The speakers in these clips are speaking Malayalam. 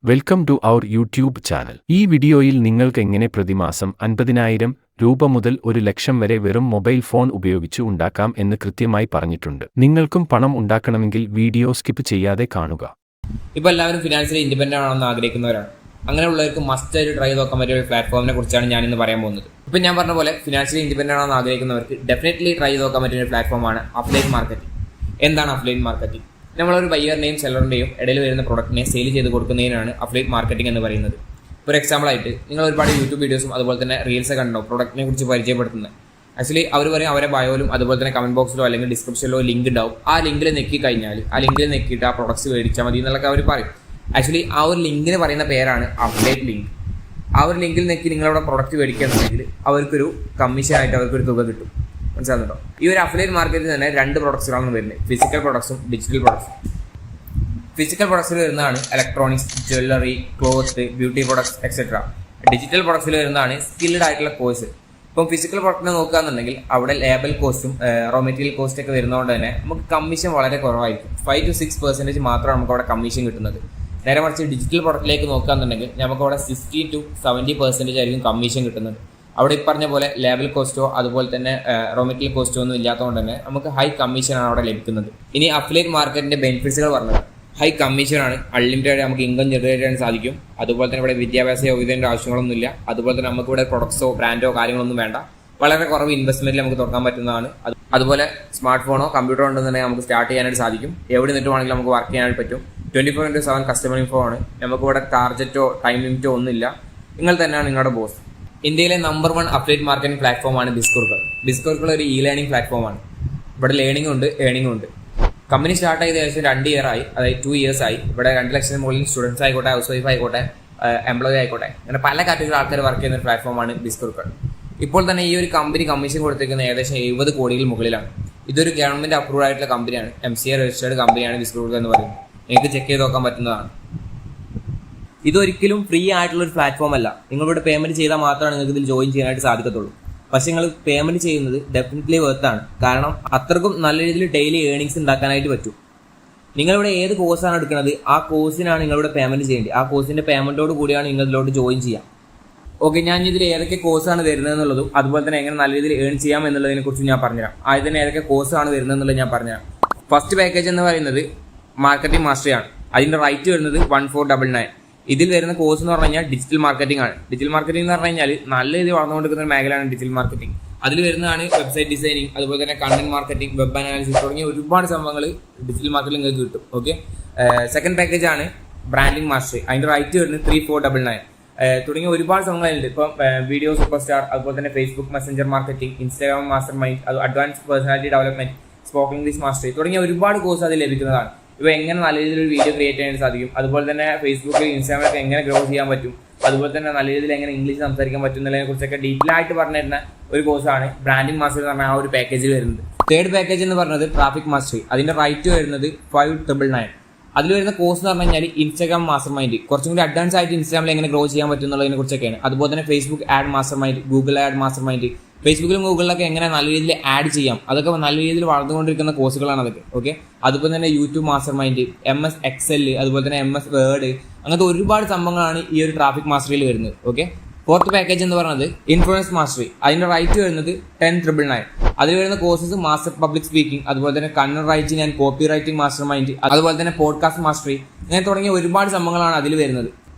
Welcome to our YouTube channel. ഈ വീഡിയോയിൽ നിങ്ങൾക്ക് എങ്ങനെ പ്രതിമാസം 50,000 രൂപ മുതൽ 1,00,000 വരെ വെറും മൊബൈൽ ഫോൺ ഉപയോഗിച്ച് ഉണ്ടാക്കാം എന്ന് കൃത്യമായി പറഞ്ഞിട്ടുണ്ട്. നിങ്ങൾക്കും പണം ഉണ്ടാക്കണമെങ്കിൽ വീഡിയോ സ്കിപ്പ് ചെയ്യാതെ കാണുക. ഇപ്പോൾ എല്ലാവരും ഫിനാൻഷ്യലി ഇൻഡിപെൻഡൻ്റ് ആണെന്ന് ആഗ്രഹിക്കുന്നവരാണ്. അങ്ങനെയുള്ളവർക്ക് മസ്റ്റ് ആയിട്ട് ട്രൈ ചെയ്ത് നോക്കാൻ പറ്റിയ ഒരു പ്ലാറ്റ്ഫോമിനെ കുറിച്ചാണ് ഞാൻ ഇന്ന് പറയാൻ പോകുന്നത്. ഇപ്പം ഞാൻ പറഞ്ഞ പോലെ ഫിനാൻഷ്യലി ഇൻഡിപെൻഡൻ്റ് ആണെന്ന് ആഗ്രഹിക്കുന്നവർക്ക് ഡെഫിനറ്റ്ലി ട്രൈ ചെയ്ത് നോക്കാൻ പറ്റിയ ഒരു പ്ലാറ്റ്ഫോമാണ് അഫിലിയേറ്റ് മാർക്കറ്റിംഗ്. എന്താണ് അഫിലിയേറ്റ് മാർക്കറ്റിംഗ്? നമ്മളൊരു ബയ്യറിൻ്റെയും സെല്ലറിൻ്റെയും ഇടയിൽ വരുന്ന പ്രൊഡക്റ്റിനെ സെയിൽ ചെയ്ത് കൊടുക്കുന്നതിനാണ് അഫിലിയേറ്റ് മാർക്കറ്റിംഗ് എന്ന് പറയുന്നത്. ഫോർ എക്സാമ്പിൾ ആയിട്ട് നിങ്ങൾ ഒരുപാട് യൂട്യൂബ് വീഡിയോസും അതുപോലെ തന്നെ റീൽസ് കണ്ടോ പ്രൊഡക്റ്റിനെ കുറിച്ച് പരിചയപ്പെടുത്തുന്നത്. ആക്ച്വലി അവർ പറയും അവരെ ബയോയിലും അതുപോലെ തന്നെ കമന്റ് ബോക്സിലോ അല്ലെങ്കിൽ ഡിസ്ക്രിപ്ഷനിലോ ലിങ്ക് ഉണ്ടാവും. ആ ലിങ്കിൽ നെക്കി കഴിഞ്ഞാൽ ആ ലിങ്കിൽ നെക്കിയിട്ട് ആ പ്രൊഡക്ട്സ് മേടിച്ചാൽ മതി എന്നുള്ളതൊക്കെ അവർ പറയും. ആക്ച്വലി ആ ഒരു ലിങ്കിന് പറയുന്ന പേരാണ് അഫിലിയേറ്റ് ലിങ്ക്. ആ ഒരു ലിങ്കിൽ നെക്കി നിങ്ങളവിടെ പ്രൊഡക്റ്റ് മേടിക്കുകയാണെന്നുണ്ടെങ്കിൽ അവർക്കൊരു കമ്മീഷനായിട്ട് അവർക്കൊരു തുക കിട്ടും. മനസ്സിലാകുന്നുണ്ടോ? ഈ ഒരു അഫിലിയേറ്റ് മാർക്കറ്റിൽ തന്നെ 2 പ്രൊഡക്ട്സുകളാണ് വരുന്നത്, ഫിസിക്കൽ പ്രൊഡക്ട്സും ഡിജിറ്റൽ പ്രൊഡക്ട്സും. ഫിസിക്കൽ പ്രൊഡക്ട്സിൽ വരുന്നതാണ് electronics, jewellery, cloth, beauty products etcetera. Digital പ്രൊഡക്ട്സിൽ വരുന്നതാണ് സ്കിൽഡ് ആയിട്ടുള്ള കോഴ്സ്. ഇപ്പം ഫിസിക്കൽ പ്രൊഡക്റ്റിനെ നോക്കുകയാണെന്നുണ്ടെങ്കിൽ അവിടെ ലേബൽ കോസ്റ്റും റോ മെറ്റീരിയൽ കോസ്റ്റ് ഒക്കെ വരുന്നതുകൊണ്ട് തന്നെ നമുക്ക് കമ്മീഷൻ വളരെ കുറവായിരിക്കും. 5 to 6% മാത്രമാണ് നമുക്ക് അവിടെ കമ്മീഷൻ കിട്ടുന്നത്. നേരെ മറിച്ച് ഡിജിറ്റൽ പ്രൊഡക്റ്റിലേക്ക് നോക്കുകയാണെന്നുണ്ടെങ്കിൽ നമുക്ക് അവിടെ 60 to 70% ആയിരിക്കും കമ്മീഷൻ കിട്ടുന്നത്. അവിടെ ഈ പറഞ്ഞ പോലെ ലേബൽ കോസ്റ്റോ അതുപോലെ തന്നെ റോ മെറ്റീരിയൽ കോസ്റ്റോ ഒന്നും ഇല്ലാത്തതുകൊണ്ട് തന്നെ നമുക്ക് ഹൈ കമ്മീഷനാണ് അവിടെ ലഭിക്കുന്നത്. ഇനി അഫിലിയേറ്റ് മാർക്കറ്റിന്റെ ബെനിഫിറ്റ്സുകൾ പറഞ്ഞത് ഹൈ കമ്മീഷനാണ്, അൺലിമിറ്റഡ് നമുക്ക് ഇൻകം ജനറേറ്റ് ചെയ്യാൻ സാധിക്കും. അതുപോലെ തന്നെ ഇവിടെ വിദ്യാഭ്യാസ യോഗ്യതയുടെ ആവശ്യങ്ങളൊന്നുമില്ല. അതുപോലെ തന്നെ നമുക്ക് ഇവിടെ പ്രൊഡക്ട്സോ ബ്രാൻഡോ കാര്യങ്ങളൊന്നും വേണ്ട. വളരെ കുറവ് ഇൻവെസ്റ്റ്മെന്റിൽ നമുക്ക് തുറക്കാൻ പറ്റുന്നതാണ്. അതുപോലെ സ്മാർട്ട് ഫോണോ കമ്പ്യൂട്ടറോ ഉണ്ടെന്നുണ്ടെങ്കിൽ നമുക്ക് സ്റ്റാർട്ട് ചെയ്യാനായിട്ട് സാധിക്കും. എവിടെ നിന്നിട്ട് വേണമെങ്കിലും നമുക്ക് വർക്ക് ചെയ്യാനായിട്ട് പറ്റും. 24/7 കസ്റ്റമർ ഇൻഫോ ആണ്. നമുക്കിവിടെ ടാർജറ്റോ ടൈം ലിമിറ്റോ ഒന്നുമില്ല. നിങ്ങൾ തന്നെയാണ് നിങ്ങളുടെ ബോസ്. ഇന്ത്യയിലെ നമ്പർ 1 അഫിലിയേറ്റ് മാർക്കറ്റിംഗ് പ്ലാറ്റ്ഫോമാണ് ബിസ്കോർക്കർ. ബിസ്കോർക്കർ ഒരു ലേണിംഗ് പ്ലാറ്റ്ഫോമാണ്. ഇവിടെ ലേണിംഗും ഉണ്ട് ഏണിംഗും ഉണ്ട്. കമ്പനി സ്റ്റാർട്ട് ചെയ്ത് ഏകദേശം 2 year ആയി, അതായത് 2 years ആയി. ഇവിടെ 2 ലക്ഷത്തിന് മുകളിൽ സ്റ്റുഡൻസ് ആയിക്കോട്ടെ, ഹൗസ് വൈഫ് ആയിക്കോട്ടെ, എംപ്ലോയി ആയിക്കോട്ടെ, അങ്ങനെ പല കാറ്റഗറി ആൾക്കാർ വർക്ക് ചെയ്യുന്ന ഒരു പ്ലാറ്റ്ഫോമാണ് ബിസ്കോർക്കർ. ഇപ്പോൾ തന്നെ ഈ ഒരു കമ്പനി കമ്മീഷൻ കൊടുത്തിരിക്കുന്ന ഏകദേശം 70 കോടിയിൽ മുകളിലാണ്. ഇതൊരു ഗവൺമെന്റ് അപ്രൂവ്ഡ് ആയിട്ടുള്ള കമ്പനിയാണ്, MCA രജിസ്റ്റേർഡ് കമ്പനിയാണ് ബിസ്കോർക്കർ എന്ന് പറയുന്നത്. നിങ്ങൾക്ക് ചെക്ക് ചെയ്ത് നോക്കാൻ പറ്റുന്നതാണ്. ഇതൊരിക്കലും ഫ്രീ ആയിട്ടുള്ള ഒരു പ്ലാറ്റ്ഫോം അല്ല. നിങ്ങളിവിടെ പേയ്മെന്റ് ചെയ്താൽ മാത്രമാണ് നിങ്ങൾക്ക് ഇതിൽ ജോയിൻ ചെയ്യാനായിട്ട് സാധിക്കത്തുള്ളൂ. പക്ഷെ നിങ്ങൾ പേയ്മെന്റ് ചെയ്യുന്നത് ഡെഫിനറ്റ്ലി വെർത്താണ്. കാരണം അത്രക്കും നല്ല രീതിയിൽ ഡെയിലി ഏർണിങ്സ് ഉണ്ടാക്കാനായിട്ട് പറ്റും. നിങ്ങളിവിടെ ഏത് കോഴ്സാണ് എടുക്കുന്നത് ആ കോഴ്സിനാണ് നിങ്ങളിവിടെ പേയ്മെന്റ് ചെയ്യേണ്ടത്. ആ കോഴ്സിന്റെ പേയ്മെന്റോട് കൂടിയാണ് നിങ്ങൾ ഇതിലോട്ട് ജോയിൻ ചെയ്യാം. ഓക്കെ, ഞാൻ ഇതിൽ ഏതൊക്കെ കോഴ്സാണ് വരുന്നത് എന്നുള്ളതും അതുപോലെ തന്നെ എങ്ങനെ നല്ല രീതിയിൽ ഏൺ ചെയ്യാം എന്നുള്ളതിനെ കുറിച്ച് ഞാൻ പറഞ്ഞുതരാം. ആദ്യം തന്നെ ഏതൊക്കെ കോഴ്സാണ് വരുന്നത് എന്നുള്ളത് ഞാൻ പറഞ്ഞുതരാം. ഫസ്റ്റ് പാക്കേജ് എന്ന് പറയുന്നത് മാർക്കറ്റിംഗ് മാസ്റ്ററി ആണ്. അതിന്റെ റൈറ്റ് വരുന്നത് 1499. ഇതിൽ വരുന്ന കോഴ്സ് എന്ന് പറഞ്ഞു കഴിഞ്ഞാൽ ഡിജിറ്റൽ മാർക്കറ്റിംഗ് ആണ്. ഡിജിറ്റൽ മാർക്കറ്റിംഗ് എന്ന് പറഞ്ഞു കഴിഞ്ഞാൽ നല്ല രീതിയിൽ വളർന്നുകൊണ്ടിരിക്കുന്ന ഒരു മേഖലയാണ് ഡിജിറ്റൽ മാർക്കറ്റിംഗ്. അതിൽ വരുന്നതാണ് വെബ്സൈറ്റ് ഡിസൈനിങ്, അതുപോലെ തന്നെ കണ്ടന്റ് മാർക്കറ്റിംഗ്, വെബ് അനാലിസിസ് തുടങ്ങിയ ഒരുപാട് സംഭവങ്ങൾ ഡിജിറ്റൽ മാർക്കറ്റിംഗ് നിങ്ങൾക്ക് കിട്ടും. ഓക്കെ, സെക്കൻഡ് പാക്കേജ് ആണ് ബ്രാൻഡിംഗ് മാസ്റ്ററി. അതിന്റെ റൈറ്റ് വരുന്നത് 3499. തുടങ്ങിയ ഒരുപാട് സംഭവങ്ങളുണ്ട്. ഇപ്പം വീഡിയോ സൂപ്പർ സ്റ്റാർ, അതുപോലെ തന്നെ Facebook messenger marketing, Instagram master mind, അത് advance personality development, spoken English mastery തുടങ്ങിയ ഒരുപാട് കോഴ്സ് അതിൽ ലഭിക്കുന്നതാണ്. ഇവ എങ്ങനെ നല്ല രീതിയിൽ ഒരു വീഡിയോ ക്രിയേറ്റ് ചെയ്യാൻ സാധിക്കും, അതുപോലെ തന്നെ ഫേസ്ബുക്കിൽ ഇൻസ്റ്റാഗ്രാമിലൊക്കെ എങ്ങനെ ഗ്രോ ചെയ്യാൻ പറ്റും, അതുപോലെ തന്നെ നല്ല രീതിയിൽ എങ്ങനെ ഇംഗ്ലീഷ് സംസാരിക്കാൻ പറ്റും എന്നതിനെ കുറിച്ചൊക്കെ ഡീറ്റെയിൽ ആയിട്ട് പറഞ്ഞു തരുന്ന ഒരു കോഴ്സാണ് ബ്രാൻഡിംഗ് മാസ്റ്ററി എന്ന് പറഞ്ഞാൽ ആ ഒരു പാക്കേജിൽ വരുന്നത്. തേർഡ് പാക്കേജ് എന്ന് പറഞ്ഞത് ട്രാഫിക് മാസ്റ്ററി. അതിന്റെ റൈറ്റ് വരുന്നത് 5999. അതിൽ വരുന്ന കോഴ്സ് എന്ന് പറഞ്ഞു കഴിഞ്ഞാൽ ഇൻസ്റ്റാഗ്രാം മാസ്റ്റർ മൈൻഡ്, കുറച്ചും കൂടി അഡ്വാൻസ് ആയിട്ട് ഇൻസ്റ്റാഗ്രാമിൽ എങ്ങനെ ഗ്രോ ചെയ്യാൻ പറ്റും എന്നുള്ളതിനെ കുറിച്ചൊക്കെയാണ്. അതുപോലെ തന്നെ Facebook add master mind, Google add master mind, ഫേസ്ബുക്കിലും ഗൂഗിളിലൊക്കെ എങ്ങനെ നല്ല രീതിയിൽ ആഡ് ചെയ്യാം, അതൊക്കെ നല്ല രീതിയിൽ വളർന്നുകൊണ്ടിരിക്കുന്ന കോഴ്സുകളാണ് അതൊക്കെ. ഓക്കെ, അതുപോലെ തന്നെ YouTube master mind, MS Excel, അതുപോലെ തന്നെ MS Word, അങ്ങനത്തെ ഒരുപാട് സംഭവങ്ങളാണ് ഈ ഒരു ട്രാഫിക് മാസ്റ്ററിയിൽ വരുന്നത്. ഓക്കെ, ഫോർത്ത് പാക്കേജ് എന്ന് പറയുന്നത് ഇൻഫ്ലുവൻസ് മാസ്റ്ററി. അതിന്റെ റൈറ്റ് വരുന്നത് 10,999. അതിൽ വരുന്ന കോഴ്സസ് മാസ്റ്റർ പബ്ലിക് സ്പീക്കിംഗ്, അതുപോലെ തന്നെ content writing and copy writing master mind, അതുപോലെ തന്നെ പോഡ്കാസ്റ്റ് മാസ്റ്ററി, അങ്ങനെ തുടങ്ങിയ ഒരുപാട് സംഭവങ്ങളാണ് അതിൽ വരുന്നത്.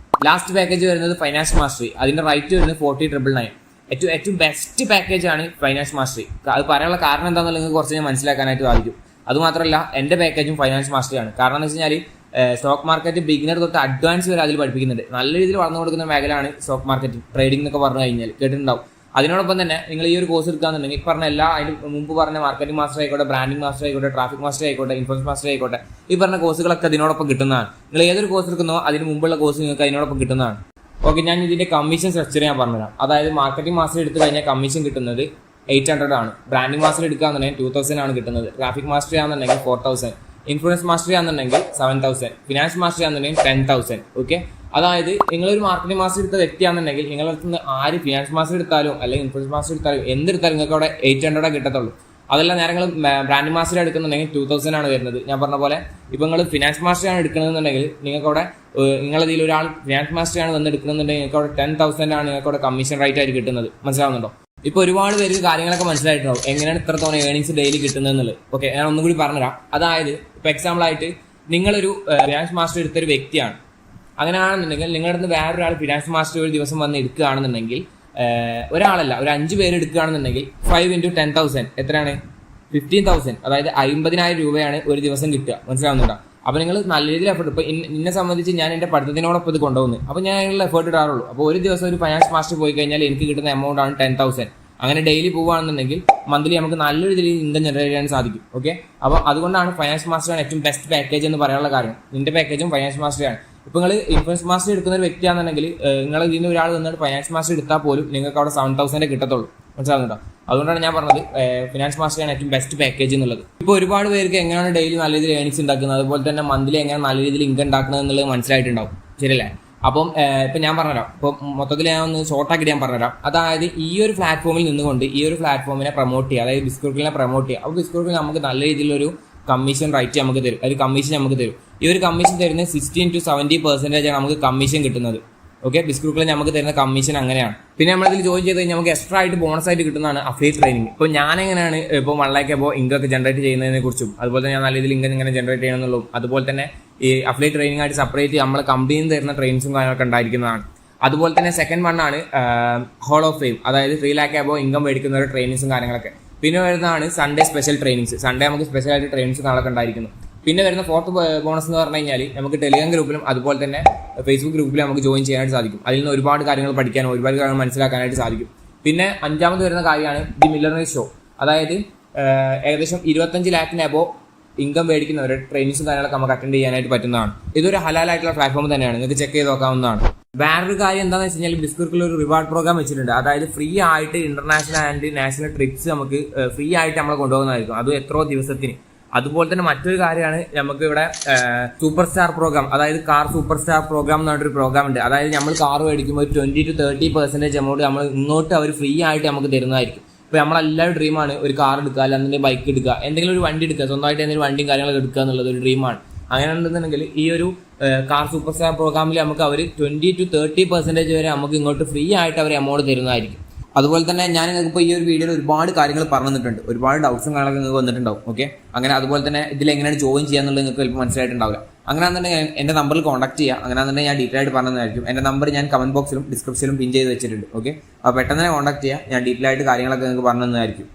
ലാസ്റ്റ് പാക്കേജ് വരുന്നത് ഫൈനാൻസ് മാസ്റ്ററി. അതിന്റെ റൈറ്റ് വരുന്നത് 40,999. ഏറ്റവും ബെസ്റ്റ് പാക്കേജ് ആണ് ഫൈനാൻസ് മാസ്റ്ററി. അത് പറയാനുള്ള കാരണം എന്താണെന്നുള്ള നിങ്ങൾക്ക് കുറച്ച് ഞാൻ മനസ്സിലാക്കാനായിട്ട് സാധിക്കും. അതുമാത്രമല്ല എൻ്റെ പാക്കേജും ഫൈനാൻസ് മാസ്റ്ററിയാണ്. കാരണം എന്ന് വെച്ച് കഴിഞ്ഞാൽ സ്റ്റോക്ക് മാർക്കറ്റ് ബിഗിനർ തൊട്ട് അഡ്വാൻസ് വരെ അതിൽ പഠിപ്പിക്കുന്നുണ്ട്. നല്ല രീതിയിൽ വളർന്നു കൊടുക്കുന്ന മേഖലയാണ് സ്റ്റോക്ക് മാർക്കറ്റ്, ട്രേഡിംഗ് എന്നൊക്കെ പറഞ്ഞു കഴിഞ്ഞാൽ കേട്ടിട്ടുണ്ടാവും. അതിനോടൊപ്പം തന്നെ നിങ്ങൾ ഈ ഒരു കോഴ്സ് എടുക്കുകയാണെന്നുണ്ടെങ്കിൽ ഈ പറഞ്ഞ എല്ലാ അതിന് മുമ്പ് പറഞ്ഞ മാർക്കറ്റിംഗ് മാസ്റ്റർ ആയിക്കോട്ടെ, ബ്രാൻഡിംഗ് മാസ്റ്റർ ആയിക്കോട്ടെ, ട്രാഫിക് മാസ്റ്റർ ആയിക്കോട്ടെ, ഇൻഫ്ലുവൻസ് മാസ്റ്റർ ആയിക്കോട്ടെ, ഈ പറഞ്ഞ കോഴ്സുകളൊക്കെ അതിനോടൊപ്പം കിട്ടുന്നതാണ്. നിങ്ങൾ ഏതൊരു കോഴ്സ് എടുക്കുന്നോ അതിന് മുമ്പുള്ള കോഴ്സ് നിങ്ങൾക്ക് അതിനോടൊപ്പം കിട്ടുന്നതാണ്. ഓക്കെ, ഞാൻ ഇതിന്റെ കമ്മീഷൻ സ്ട്രക്ചർ ഞാൻ പറഞ്ഞുതരാം. അതായത് മാർക്കറ്റിംഗ് മാസ്റ്റർ എടുത്തു കഴിഞ്ഞാൽ കമ്മീഷൻ കിട്ടുന്നത് 800 ആണ്. ബ്രാൻഡിംഗ് മാസ്റ്റർ എടുക്കുകയാണെന്നുണ്ടെങ്കിൽ 2000 ആണ് കിട്ടുന്നത്. ട്രാഫിക് മാസ്റ്റർ ആണെന്നുണ്ടെങ്കിൽ 4000, ഇൻഫ്ലുവൻസ് മാസ്റ്റർ ആണെന്നുണ്ടെങ്കിൽ 7000, ഫിനാൻസ് മാസ്റ്റർ ആണെന്നുണ്ടെങ്കിൽ 10,000. ഓക്കെ, അതായത് നിങ്ങളൊരു മാർക്കറ്റിംഗ് മാസ്റ്റർ എടുത്ത വ്യക്തിയാണെന്നുണ്ടെങ്കിൽ നിങ്ങളുടെ അടുത്ത് നിന്ന് ആര് ഫിനാൻസ് മാസ്റ്റർ എടുത്താലും അല്ലെങ്കിൽ ഇൻഫ്ലുവൻസ് മാസ്റ്റർ എടുത്താലും എന്തെടുത്താലും നിങ്ങൾക്ക് അവിടെ 800 കിട്ടത്തുള്ളൂ. അതെല്ലാം നേരങ്ങൾ ബ്രാൻഡ് മാസ്റ്റർ എടുക്കുന്നുണ്ടെങ്കിൽ 2000 ആണ് വരുന്നത്. ഞാൻ പറഞ്ഞ പോലെ ഇപ്പൊ നിങ്ങൾ ഫിനാൻസ് മാസ്റ്റർ ആണ് എടുക്കണമെന്നുണ്ടെങ്കിൽ നിങ്ങൾക്ക് അവിടെ നിങ്ങളതിൽ ഒരാൾ ഫിനാൻസ് മാസ്റ്റർ ആണ് വന്ന് എടുക്കണമെന്നുണ്ടെങ്കിൽ നിങ്ങൾക്ക് അവിടെ 10,000 ആണ് നിങ്ങൾക്ക് അവിടെ കമ്മീഷൻ റൈറ്റ് ആയിട്ട് കിട്ടുന്നത്. മനസ്സിലാവുന്നുണ്ടോ? ഇപ്പൊ ഒരുപാട് പേർക്ക് കാര്യങ്ങളൊക്കെ മനസ്സിലായിട്ടുണ്ടാവും എങ്ങനെയാണ് ഇത്രത്തോളം ഏർണിങ്സ് ഡെയിലി കിട്ടുന്നതെന്നുള്ളത്. ഓക്കെ, ഞാൻ ഒന്നും കൂടി പറഞ്ഞുതരാം. അതായത് ഇപ്പൊ എക്സാമ്പിൾ ആയിട്ട് നിങ്ങളൊരു ഫിനാൻസ് മാസ്റ്റർ എടുത്തൊരു വ്യക്തിയാണ്. അങ്ങനെയാണെന്നുണ്ടെങ്കിൽ നിങ്ങളുടെ അടുത്ത് വേറൊരാൾ ഫിനാൻസ് മാസ്റ്റർ ഒരു ദിവസം വന്ന് എടുക്കുകയാണെന്നുണ്ടെങ്കിൽ ഒരാളല്ല, ഒരു 5 പേര് എടുക്കുകയാണെന്നുണ്ടെങ്കിൽ 5 × 10,000 എത്രയാണ്? 15,000. അതായത് 50,000 രൂപയാണ് ഒരു ദിവസം കിട്ടുക. മനസ്സിലാവുന്നുണ്ടോ? അപ്പൊ നിങ്ങൾ നല്ല രീതിയിൽ എഫേർട്ട്, ഇപ്പൊ എന്നെ സംബന്ധിച്ച് ഞാൻ എന്റെ പഠിത്തത്തിനോടൊപ്പം ഇത് കൊണ്ടുപോകുന്നത്. അപ്പൊ ഞാൻ അതിനുള്ള എഫേർട്ട് ഇടാറുള്ളൂ. അപ്പോൾ ഒരു ദിവസം ഒരു ഫൈനാൻസ് മാസ്റ്റർ പോയി കഴിഞ്ഞാൽ എനിക്ക് കിട്ടുന്ന എമൗണ്ട് ആണ് 10,000. അങ്ങനെ ഡെയിലി പോവുകയാണെന്നുണ്ടെങ്കിൽ മന്ത്ലി നമുക്ക് നല്ലൊരു രീതിയിൽ ഇൻകം ജനറേറ്റ് ചെയ്യാൻ സാധിക്കും. ഓക്കെ, അപ്പോൾ അതുകൊണ്ടാണ് ഫൈനാൻസ് മാസ്റ്റർ ആണ് ഏറ്റവും ബെസ്റ്റ് പാക്കേജ് എന്ന് പറയാനുള്ള കാര്യം. നിന്റെ പാക്കേജും ഫൈനാൻസ് മാസ്റ്റർ ആണ്. ഇപ്പൊ നിങ്ങൾ ഇൻഫ്ലുവൻസ് മാസ്റ്റർ എടുക്കുന്ന ഒരു വ്യക്തിയാണെന്നുണ്ടെങ്കിൽ നിങ്ങൾ ഇതിന് ഒരാൾ വന്നിട്ട് ഫൈനാൻസ് മാസ്റ്റർ എടുത്താൽ പോലും നിങ്ങൾക്ക് അവിടെ 7,000 കിട്ടത്തുള്ളൂ. മനസ്സിലാവുന്നുണ്ടോ? അതുകൊണ്ടാണ് ഞാൻ പറഞ്ഞത് ഫിനാൻസ് മാസ്റ്റർ ആണ് ഏറ്റവും ബെസ്റ്റ് പാക്കേജ് എന്നുള്ളത്. ഇപ്പോൾ ഒരുപാട് പേർക്ക് എങ്ങനെയാണ് ഡെയിലി നല്ല രീതിയിൽ ഏണിങ്സ് ഉണ്ടാക്കുന്നത്, അതുപോലെ തന്നെ മന്ത്ലി എങ്ങനെ നല്ല രീതിയിൽ ഇൻകം ഉണ്ടാക്കുന്നത് എന്നുള്ളത് മനസ്സിലായിട്ടുണ്ടാവും. ശരിയല്ലേ? അപ്പം ഇപ്പൊ ഞാൻ പറഞ്ഞുതരാം. ഇപ്പൊ മൊത്തത്തിൽ ഞാൻ ഒന്ന് ഷോർട്ടാക്കിയിട്ട് ഞാൻ പറഞ്ഞുതരാം. അതായത് ഈ ഒരു പ്ലാറ്റ്ഫോമിൽ നിന്നുകൊണ്ട് ഈ ഒരു പ്ലാറ്റ്ഫോമിനെ പ്രൊമോട്ട് ചെയ്യുക, അതായത് ബിസ്കുർക്കിനെ പ്രൊമോട്ട് ചെയ്യുക. അപ്പോൾ ബിസ്കുർക്കിൽ നമുക്ക് നല്ല രീതിയിലൊരു കമ്മീഷൻ റൈറ്റ് നമുക്ക് തരും, ഒരു കമ്മീഷൻ നമുക്ക് തരും. ഈ ഒരു കമ്മീഷൻ തരുന്നത് 16 to 70% ആണ് നമുക്ക് കമ്മീഷൻ കിട്ടുന്നത്. ഓക്കെ, ബിസ്കുർക്കിൽ നമുക്ക് തരുന്ന കമ്മീഷൻ അങ്ങനെയാണ്. പിന്നെ നമ്മളിതിൽ ജോയിൻ ചെയ്ത് കഴിഞ്ഞാൽ നമുക്ക് എക്സ്ട്രാ ആയിട്ട് ബോണസ് ആയിട്ട് കിട്ടുന്നതാണ് അഫിലിയേറ്റ് ട്രെയിനിങ്. ഇപ്പോൾ ഞാൻ എങ്ങനെയാണ് ഇപ്പോൾ 1 lakh അപ്പോൾ ഇൻകം ഒക്കെ ജനറേറ്റ് ചെയ്യുന്നതിനെ കുറിച്ചും, അതുപോലെ തന്നെ ഞാൻ നല്ല രീതിയിൽ ഇൻകം എങ്ങനെ ജനറേറ്റ് ചെയ്യണം എന്നുള്ളതും, അതുപോലെ തന്നെ ഈ അഫിലിയേറ്റ് ട്രെയിനിങ് ആയിട്ട് സെപ്പറേറ്റ് നമ്മളെ കമ്പനിയിൽ നിന്ന് തരുന്ന ട്രെയിനിങ്സും കാര്യങ്ങളൊക്കെ ഉണ്ടായിരിക്കുന്നതാണ്. അതുപോലെ തന്നെ സെക്കൻഡ് വണ്ണാണ് ഹോൾ ഓഫ് ഫെയിം, അതായത് 3 lakh അപ്പോൾ ഇൻകം മേടിക്കുന്ന ഒരു ട്രെയിനിങ്സും കാര്യങ്ങളൊക്കെ. പിന്നെ വരുന്നതാണ് സൺഡേ സ്പെഷ്യൽ ട്രെയിനിങ്സ്. സൺഡേ നമുക്ക് സ്പെഷ്യൽ ആയിട്ട് ട്രെയിനിങ്സും കാര്യങ്ങളൊക്കെ ഉണ്ടായിരിക്കുന്നു. പിന്നെ വരുന്ന ഫോർത്ത് ബോണസ് എന്ന് പറഞ്ഞു കഴിഞ്ഞാൽ നമുക്ക് ടെലിഗ്രാം ഗ്രൂപ്പിലും അതുപോലെ തന്നെ ഫേസ്ബുക്ക് ഗ്രൂപ്പിലും നമുക്ക് ജോയിൻ ചെയ്യാനായിട്ട് സാധിക്കും. അതിൽ നിന്ന് ഒരുപാട് കാര്യങ്ങൾ പഠിക്കാനും ഒരുപാട് കാര്യങ്ങൾ മനസ്സിലാക്കാനായിട്ട് സാധിക്കും. പിന്നെ 5ാമത് വരുന്ന കാര്യമാണ് ദി മില്ലണേഴ്സ് ഷോ. അതായത് ഏകദേശം 25 lakhന് അബോ ഇൻകം മേടിക്കുന്നവരുടെ ട്രെയിനിങ്സും കാര്യങ്ങളൊക്കെ നമുക്ക് അറ്റൻഡ് ചെയ്യാനായിട്ട് പറ്റുന്നതാണ്. ഇതൊരു ഹലാലായിട്ടുള്ള പ്ലാറ്റ്ഫോം തന്നെയാണ്, നിങ്ങൾക്ക് ചെക്ക് ചെയ്ത് നോക്കാവുന്നതാണ്. വേറൊരു കാര്യം എന്താണെന്ന് വെച്ച് കഴിഞ്ഞാൽ ബിസ്കുർക്കിൽ ഒരു റിവാർഡ് പ്രോഗ്രാം വെച്ചിട്ടുണ്ട്. അതായത് ഫ്രീ ആയിട്ട് ഇന്റർനാഷണൽ ആൻഡ് നാഷണൽ ട്രിപ്സ് നമുക്ക് ഫ്രീ ആയിട്ട് നമ്മൾ കൊണ്ടുപോകുന്നതായിരിക്കും, അത് എത്രയോ ദിവസത്തിന്. അതുപോലെ തന്നെ മറ്റൊരു കാര്യമാണ് നമുക്ക് ഇവിടെ സൂപ്പർ സ്റ്റാർ പ്രോഗ്രാം, അതായത് കാർ സൂപ്പർ സ്റ്റാർ പ്രോഗ്രാം എന്ന് പറഞ്ഞൊരു പ്രോഗ്രാം ഉണ്ട്. അതായത് നമ്മൾ കാർ മേടിക്കുമ്പോൾ 20 to 30% എമൗണ്ട് നമ്മൾ ഇങ്ങോട്ട് അവർ ഫ്രീ ആയിട്ട് നമുക്ക് തരുന്നതായിരിക്കും. ഇപ്പോൾ നമ്മളെല്ലാവരും ഡ്രീമാണ് ഒരു കാർ എടുക്കുക, അല്ലെങ്കിൽ ബൈക്ക് എടുക്കുക, എന്തെങ്കിലും ഒരു വണ്ടി എടുക്കുക, സ്വന്തമായിട്ട് എന്തെങ്കിലും വണ്ടിയും കാര്യങ്ങളൊക്കെ എടുക്കുക എന്നുള്ളത് ഒരു ഡ്രീമാണ്. അങ്ങനെ ഉണ്ടെന്നുണ്ടെങ്കിൽ ഈ ഒരു കാർ സൂപ്പർ സ്റ്റാർ പ്രോഗ്രാമിൽ നമുക്ക് അവർ 20 to 30% വരെ നമുക്ക് ഇങ്ങോട്ട് ഫ്രീ ആയിട്ട് അവർ എമൗണ്ട് തരുന്നതായിരിക്കും. അതുപോലെ തന്നെ ഞാൻ നിങ്ങൾക്ക് ഇപ്പോൾ ഈ ഒരു വീഡിയോയിൽ ഒരുപാട് കാര്യങ്ങൾ പറഞ്ഞു തന്നിട്ടുണ്ട്, ഒരുപാട് ഡൗട്ട്സും കാര്യങ്ങളൊക്കെ നിങ്ങൾക്ക് വന്നിട്ടുണ്ടാവും. ഓക്കെ, അങ്ങനെ അതുപോലെ തന്നെ ഇതിൽ എങ്ങനെയാണ് ജോയിൻ ചെയ്യാന്നുള്ളത് നിങ്ങൾക്ക് ചിലപ്പോൾ മനസ്സിലായിട്ടുണ്ടാവില്ല. അങ്ങനെ ആണെന്നുണ്ടെങ്കിൽ എൻ്റെ നമ്പറിൽ കോൺടാക്ട് ചെയ്യുക. അങ്ങനെ ആണെന്നുണ്ടെങ്കിൽ ഞാൻ ഡീറ്റെയിൽ ആയിട്ട് പറഞ്ഞതായിരിക്കും. എൻ്റെ നമ്പർ ഞാൻ കമന്റ് ബോക്സിലും ഡിസ്ക്രിപ്ഷനിലും പിൻ ചെയ്ത് വെച്ചിട്ടുണ്ട്. ഓക്കെ, അപ്പോൾ പെട്ടെന്ന് തന്നെ കോൺടാക്ട് ചെയ്യുക, ഞാൻ ഡീറ്റെയിൽ ആയിട്ട് കാര്യങ്ങളൊക്കെ നിങ്ങൾക്ക് പറഞ്ഞു തന്നതായിരിക്കും.